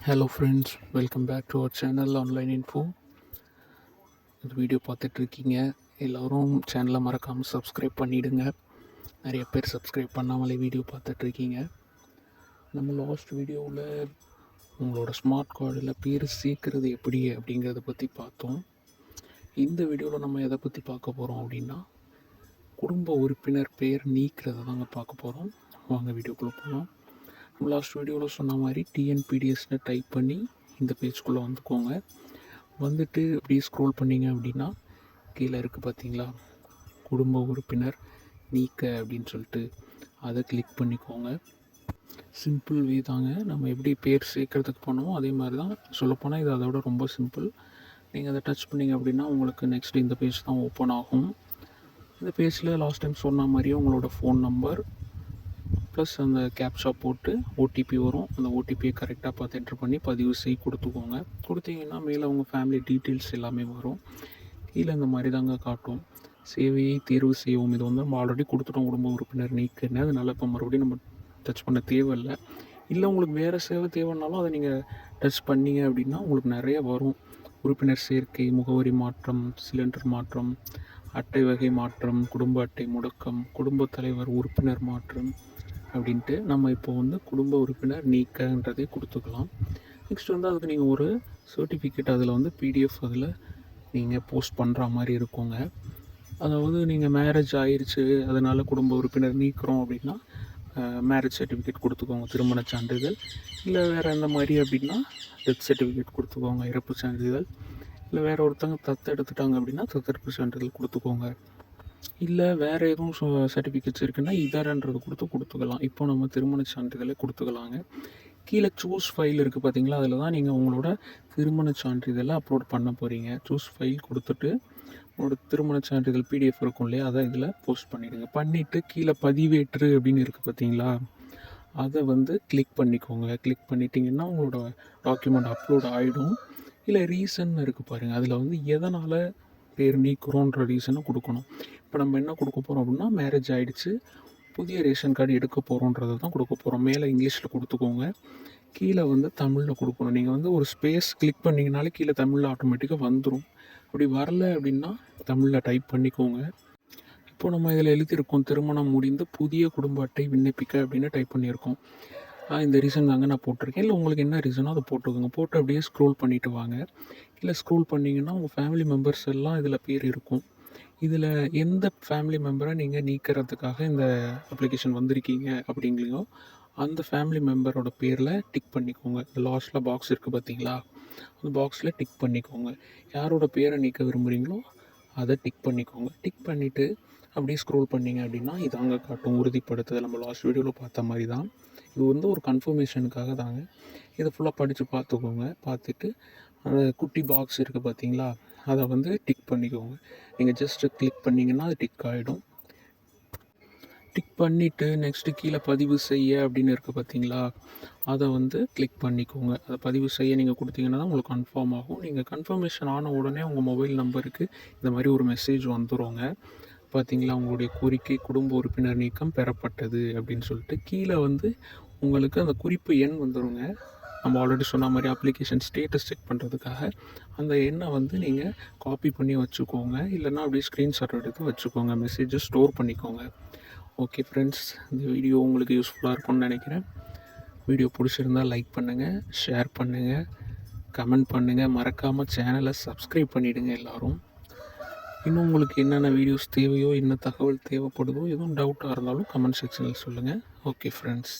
Hello friends, welcome back to our channel online info. இந்த video பார்த்துட்ருக்கீங்க எல்லோரும் சேனலை மறக்காமல் சப்ஸ்கிரைப் பண்ணிவிடுங்க. நிறைய பேர் சப்ஸ்கிரைப் பண்ணாமலே வீடியோ பார்த்துட்ருக்கீங்க. நம்ம லாஸ்ட் வீடியோவில் உங்களோட ஸ்மார்ட் கார்டில் பேர் சேர்க்குறது எப்படி அப்படிங்கிறத பற்றி பார்த்தோம். இந்த வீடியோவில் நம்ம எதை பற்றி பார்க்க போகிறோம் அப்படின்னா, குடும்ப உறுப்பினர் பேர் நீக்கிறத தாங்க பார்க்க போகிறோம். வாங்க வீடியோக்குள்ளே போகலாம். லாஸ்ட் வீடியோவில் சொன்ன மாதிரி டிஎன்பிடிஎஸ்னு டைப் பண்ணி இந்த பேஜ்குள்ளே வந்துக்கோங்க. வந்துட்டு அப்படியே ஸ்க்ரோல் பண்ணிங்க அப்படின்னா கீழே இருக்குது பார்த்தீங்களா, குடும்ப உறுப்பினர் நீக்க அப்படின்னு சொல்லிட்டு அதை கிளிக் பண்ணிக்கோங்க. சிம்பிள் வே தாங்க. நம்ம எப்படி பேர் சேர்க்கறதுக்கு போனோமோ அதே மாதிரி தான். சொல்லப்போனால் இது அதோட ரொம்ப சிம்பிள். நீங்கள் அதை டச் பண்ணிங்க அப்படின்னா உங்களுக்கு நெக்ஸ்ட் இந்த பேஜ் தான் ஓப்பன் ஆகும். இந்த பேஜில் லாஸ்ட் டைம் சொன்ன மாதிரியே உங்களோட ஃபோன் நம்பர் ப்ளஸ் அந்த கேப்சா போட்டு ஓடிபி வரும். அந்த ஓடிபியை கரெக்டாக பார்த்து என்ட்ரு பண்ணி பதிவு செய்ய கொடுத்துக்கோங்க. கொடுத்தீங்கன்னா மேலே உங்கள் ஃபேமிலி டீட்டெயில்ஸ் எல்லாமே வரும். கீழே இந்த மாதிரி தாங்க காட்டும், சேவையை தேர்வு செய்யவும். இது வந்து நம்ம ஆல்ரெடி கொடுத்துட்டோம் குடும்ப உறுப்பினர் நீக்குன்னு. அதனால் இப்போ மறுபடியும் நம்ம டச் பண்ண தேவையில்லை. இல்லை உங்களுக்கு வேறு சேவை தேவைன்னாலும் அதை நீங்கள் டச் பண்ணிங்க அப்படின்னா உங்களுக்கு நிறைய வரும். உறுப்பினர் சேர்க்கை, முகவரி மாற்றம், சிலிண்டர் மாற்றம், அட்டை வகை மாற்றம், குடும்ப அட்டை முடக்கம், குடும்ப தலைவர் உறுப்பினர் மாற்றம் அப்படின்ட்டு நம்ம இப்போ வந்து குடும்ப உறுப்பினர் நீக்கன்றதை கொடுத்துக்கலாம். நெக்ஸ்ட் வந்து அதுக்கு நீங்கள் ஒரு சர்டிஃபிகேட் அதில் வந்து பிடிஎஃப் அதில் நீங்கள் போஸ்ட் பண்ணுற மாதிரி இருக்குங்க. அதாவது நீங்கள் மேரேஜ் ஆயிடுச்சு அதனால் குடும்ப உறுப்பினர் நீக்கிறோம் அப்படின்னா மேரேஜ் சர்டிஃபிகேட் கொடுத்துக்கோங்க, திருமண சான்றிதழ். இல்லை வேறு எந்த மாதிரி அப்படின்னா டெத் சர்டிஃபிகேட் கொடுத்துக்கோங்க, இறப்பு சான்றிதழ். இல்லை வேறு ஒருத்தங்க எடுத்துட்டாங்க அப்படின்னா தத்தெடுப்பு சான்றிதழ் கொடுத்துக்கோங்க. இல்லை வேறு எதுவும் சர்டிஃபிகேட்ஸ் இருக்குன்னா இதரன்றது கொடுத்துக்கலாம். இப்போ நம்ம திருமண சான்றிதழை கொடுத்துக்கலாங்க. கீழே சூஸ் ஃபைல் இருக்குது பார்த்தீங்களா, அதில் தான் நீங்கள் உங்களோட திருமண சான்றிதழை அப்லோட் பண்ண போகிறீங்க. சூஸ் ஃபைல் கொடுத்துட்டு உங்களோட திருமண சான்றிதழ் பிடிஎஃப் இருக்கும் இல்லையா, அதை இதில் போஸ்ட் பண்ணிவிடுங்க. பண்ணிவிட்டு கீழே பதிவேற்று அப்படின்னு இருக்குது பார்த்தீங்களா, அதை வந்து கிளிக் பண்ணிக்கோங்க. கிளிக் பண்ணிட்டீங்கன்னா உங்களோட டாக்குமெண்ட் அப்லோட் ஆகிடும். இல்லை ரீசன் இருக்குது பாருங்கள், அதில் வந்து எதனால் பேர் நீக்கிறோன்ற ரீசனை கொடுக்கணும். இப்போ நம்ம என்ன கொடுக்க போகிறோம் அப்படின்னா, மேரேஜ் ஆகிடுச்சு, புதிய ரேஷன் கார்டு எடுக்க போகிறோன்றதை தான் கொடுக்க போகிறோம். மேலே இங்கிலீஷில் கொடுத்துக்கோங்க, கீழே வந்து தமிழில் கொடுக்கணும். நீங்கள் வந்து ஒரு ஸ்பேஸ் கிளிக் பண்ணிங்கனாலே கீழே தமிழில் ஆட்டோமேட்டிக்காக வந்துடும். அப்படி வரல அப்படின்னா தமிழில் டைப் பண்ணிக்கோங்க. இப்போ நம்ம இதில் எழுதியிருக்கோம், திருமணம் முடிந்து புதிய குடும்ப அட்டை விண்ணப்பிக்க அப்படின்னு டைப் பண்ணியிருக்கோம். இந்த ரீசன் தாங்க நான் போட்டிருக்கேன். இல்லை உங்களுக்கு என்ன ரீசனோ அதை போட்டுக்கோங்க. போட்டு அப்படியே ஸ்க்ரோல் பண்ணிவிட்டு வாங்க. இல்லை ஸ்க்ரோல் பண்ணிங்கன்னா உங்கள் ஃபேமிலி மெம்பர்ஸ் எல்லாம் இதில் பேர் இருக்கும். இதில் எந்த ஃபேமிலி மெம்பரை நீங்கள் நீக்கிறதுக்காக இந்த அப்ளிகேஷன் வந்திருக்கீங்க அப்படிங்களையோ அந்த ஃபேமிலி மெம்பரோட பேரில் டிக் பண்ணிக்கோங்க. லாஸ்ட்டில் பாக்ஸ் இருக்குது பார்த்தீங்களா, அந்த பாக்ஸில் டிக் பண்ணிக்கோங்க. யாரோட பேரை நீக்க விரும்புகிறீங்களோ அதை டிக் பண்ணிக்கோங்க. டிக் பண்ணிவிட்டு அப்படியே ஸ்க்ரோல் பண்ணிங்க அப்படின்னா இதாங்க காட்டும், உறுதிப்படுத்துதல். நம்ம லாஸ்ட் வீடியோவில் பார்த்த மாதிரி தான். இது வந்து ஒரு கன்ஃபர்மேஷனுக்காக தாங்க. இதை ஃபுல்லாக படித்து பார்த்துக்கோங்க. பார்த்துட்டு அந்த குட்டி பாக்ஸ் இருக்குது பார்த்தீங்களா, அதை வந்து டிக் பண்ணிக்கோங்க. நீங்கள் ஜஸ்ட்டு கிளிக் பண்ணிங்கன்னா அது டிக் ஆகிடும். டிக் பண்ணிவிட்டு நெக்ஸ்ட்டு கீழே பதிவு செய்ய அப்படின்னு இருக்குது பார்த்தீங்களா, அதை வந்து கிளிக் பண்ணிக்கோங்க. அதை பதிவு செய்ய நீங்கள் கொடுத்தீங்கன்னா தான் உங்களுக்கு கன்ஃபார்ம் ஆகும். நீங்கள் கன்ஃபர்மேஷன் ஆன உடனே உங்கள் மொபைல் நம்பருக்கு இந்த மாதிரி ஒரு மெசேஜ் வந்துடுங்க. பார்த்தீங்களா, உங்களுடைய கோரிக்கை குடும்ப உறுப்பினர் நீக்கம் பெறப்பட்டது அப்படின்னு சொல்லிட்டு கீழே வந்து உங்களுக்கு அந்த குறிப்பு எண் வந்துடுங்க. நம்ம ஆல்ரெடி சொன்ன மாதிரி அப்ளிகேஷன் ஸ்டேட்டஸ் செக் பண்ணுறதுக்காக அந்த எண்ணை வந்து நீங்கள் காப்பி பண்ணி வச்சுக்கோங்க. இல்லைன்னா அப்படியே ஸ்க்ரீன்ஷாட் எடுத்து வச்சுக்கோங்க. மெசேஜை ஸ்டோர் பண்ணிக்கோங்க. ஓகே ஃப்ரெண்ட்ஸ், இந்த வீடியோ உங்களுக்கு யூஸ்ஃபுல்லாக இருக்கும்னு நினைக்கிறேன். வீடியோ பிடிச்சிருந்தால் லைக் பண்ணுங்கள், ஷேர் பண்ணுங்கள், கமெண்ட் பண்ணுங்கள். மறக்காமல் சேனலை சப்ஸ்கிரைப் பண்ணிவிடுங்க எல்லோரும். இன்னும் உங்களுக்கு என்னென்ன வீடியோஸ் தேவையோ, என்ன தகவல் தேவைப்படுதோ, எதுவும் டவுட்டாக இருந்தாலும் கமெண்ட் செக்ஷனில் சொல்லுங்கள். Okay friends.